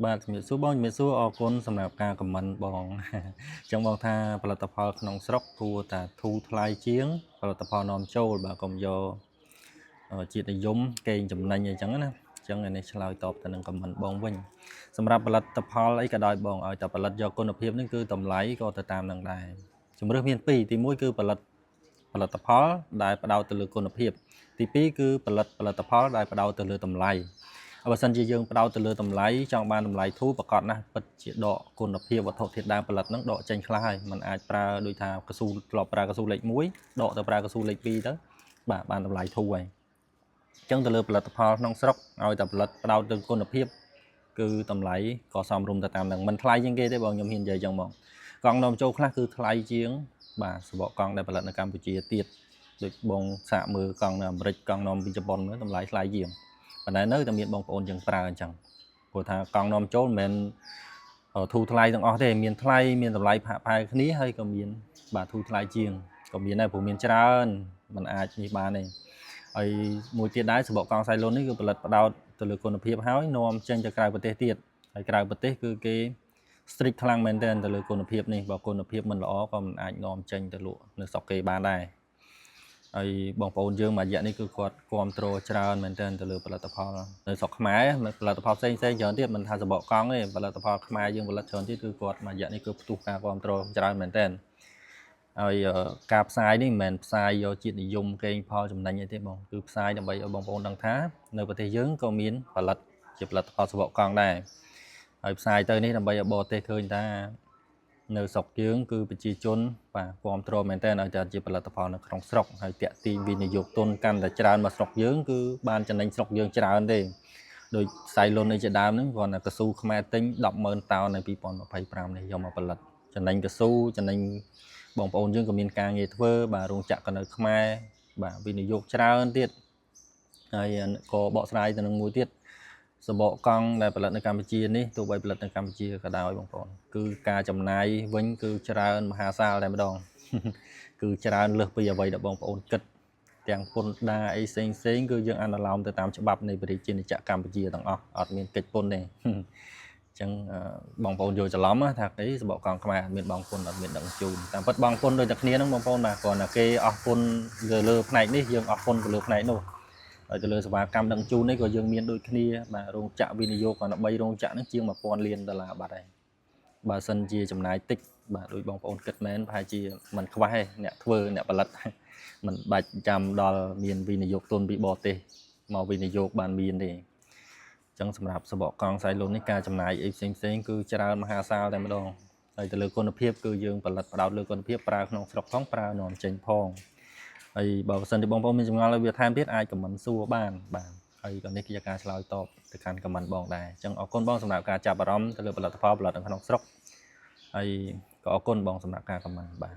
បាទជំរាបសួរបងជំរាបសួរអរគុណសម្រាប់ការខមមិនបងចឹងបងថាផលិតផលក្នុងស្រុកគួរតែធូរថ្លៃជាងផលិតផលនាំចូលបាទកុំយកជាតិនិយមកេងចំណេញអីចឹងណាចឹងនេះឆ្លើយតបទៅនឹងខមមិនបងវិញសម្រាប់ផលិតផលអីក៏ដោយបងឲ្យតែផលិតយកគុណភាពនេះគឺតម្លៃក៏ទៅតាមនឹងដែរជំរឿនមាន2ទី1គឺផលិតផលដែលផ្ដោតទៅលើគុណភាពទី2គឺផលិតផលដែលផ្ដោតទៅលើតម្លៃបើសិនជាយើងផ្ដោតទៅលើតម្លៃចង់បានតម្លៃធូរប្រកបណាស់ពិតជាដកគុណភាពវត្ថុធាតុដើមផលិតហ្នឹងដកចេញខ្លះហើយมันអាចប្រើដូចថាកស៊ូធ្លាប់ប្រើកស៊ូលេខ1ដកទៅប្រើកស៊ូលេខ2ទៅបាទបានតម្លៃធូរហើយអញ្ចឹងទៅលើផលិតផលក្នុងស្រុកឲ្យតែផលិតផ្ដោតទៅគុណភាពគឺតម្លៃក៏សមរម្យទៅតាមនឹងមិនថ្លៃជាងគេទេបងខ្ញុំហ៊ាននិយាយចឹងមកកង់នាំចូលខ្លះគឺថ្លៃជាងបាទសបកកង់ដែលផលិតនៅកម្ពុជាទៀតដូចបងសាកមើលកង់នៅអាមេរិកកង់នាំពីជប៉ុនមើលតម្លៃថ្លៃជាងប៉ុន្តែនៅតែមានបងប្អូនយើងប្រើអញ្ចឹងព្រោះថាកង់នាំចូលមិនមែនធូរថ្លៃទាំងអស់ទេមានថ្លៃមានតម្លៃផាកផាយគ្នាហើយក៏មានបាទធូរថ្លៃជាងក៏មានដែរព្រោះមានច្រើនมันអាចនេះបានទេហើយមួយទៀតដែរសបកកង់សៃលុននេះគឺផលិតផ្ដោតទៅលើគុណភាពហើយនាំចេញទៅក្រៅប្រទេសទៀតហើយក្រៅប្រទេសគឺគេ strict ខ្លាំងមែនទែនទៅលើគុណភាពនេះបើគុណភាពមិនល្អក៏មិនអាចនាំចេញទៅលក់នៅស្រុកគេបានដែរហើយបងប្អូនយើងមួយរយៈនេះគឺគាត់គ្រប់គ្រងច្រើនមែនទែនទៅលើផលិតផលនៅស្រុកខ្មែរផលិតផលផ្សេងៗច្រើនទៀតមិនថាសបកកង់ទេផលិតផលខ្មែរយើងផលិតច្រើនទៀតគឺគាត់មួយរយៈនេះគឺផ្ទុះការគ្រប់គ្រងច្រើនមែនទែនហើយការផ្សាយនេះមិនមែនផ្សាយយកជាតិនិយមកេងផលចំណេញអីទេបងគឺផ្សាយដើម្បីឲ្យបងប្អូនដឹងថានៅប្រទេសយើងក៏មានផលិតជាផលិតផលសបកកង់ដែរហើយផ្សាយទៅនេះដើម្បីឲ្យបរទេសឃើញថានៅស្រុកយើងគឺប្រជាជនបាទគ្រប់គ្រងមែនតើឲ្យតែជាផលិតផលនៅក្នុងស្រុកហើយតាក់ទាញវិនិយោគទុនកាន់តែច្រើនមកស្រុកយើងគឺបានចំណេញស្រុកយើងច្រើនទេដោយសៃលុននេះជាដើមហ្នឹងគ្រាន់តែកស៊ូខ្មែរទិញ 100000 តោននៅ2025នេះយកមកផលិតចំណេញកស៊ូចំណេញបងប្អូនយើងក៏មានការងារធ្វើបាទរោងចក្រក៏នៅខ្មែរបាទវិនិយោគច្រើនទៀតហើយក៏បកស្រាយទៅនឹងមួយទៀតសបកកង់ដែលផលិតនៅកម្ពុជានេះទោះបីផលិតនៅកម្ពុជាក៏ដោយបងប្អូនគឺការចំណាយវិញគឺច្រើនមហាសាលតែម្ដងគឺច្រើនលើសពីអ្វីដែលបងប្អូនគិតទាំងពន្ធដារអីផ្សេងគឺយើងអនុលោមទៅតាមច្បាប់នៃប្រជាជាតិកម្ពុជាទាំងអស់អត់មានកិច្ចពន្ធទេអញ្ចឹងបងប្អូនយល់ច្រឡំថាអីសបកកង់ខ្មែរអត់មានបងពន្ធអត់មានដឹកជូនតាមពិតបងពន្ធដូចតែគ្នាហ្នឹងបងប្អូនបាទគ្រាន់តែគេអស់ពន្ធលើផ្នែកនេះយើងអស់ពន្ធទៅលើផ្នែកនោះហើយទៅលើសេវាកម្មដឹកជូននេះក៏យើងមានដូចគ្នាបាទរោងចក្រវិនិយោគគាត់13រោងចក្រហ្នឹងជាង1000លានដុល្លារបាត់ហើយបើសិនជាចំណាយតិចបាទដូចបងប្អូនគិតមែនប្រហែលជាមិនខ្វះទេអ្នកធ្វើអ្នកផលិតមិនបាច់ចាំដល់មានវិនិយោគទុនពីបរទេសមកវិនិយោគបានមានទេអញ្ចឹងសម្រាប់សបកកង់សៃលុននេះការចំណាយអីផ្សេងគឺច្រើនមហាសាលតែម្ដងហើយទៅលើគុណភាពគឺយើងផលិតផ្ដោតលើគុណភាពប្រើក្នុងស្រុកផងប្រើនាំចេញផងហើយបើសិនជាបងប្អូនមានចម្ងល់ឲ្យវាថែមទៀតអាចខមមិនសួរបានបាទហើយក៏នេះគឺជាការឆ្លើយតបទៅកាន់ខមមិនបងដែរអញ្ចឹងអរគុណបងសម្រាប់ការចាប់អារម្មណ៍ទៅលើផលិតផលផលិតនៅក្នុងស្រុកហើយក៏អរគុណបងសម្រាប់ការខមមិនបាទ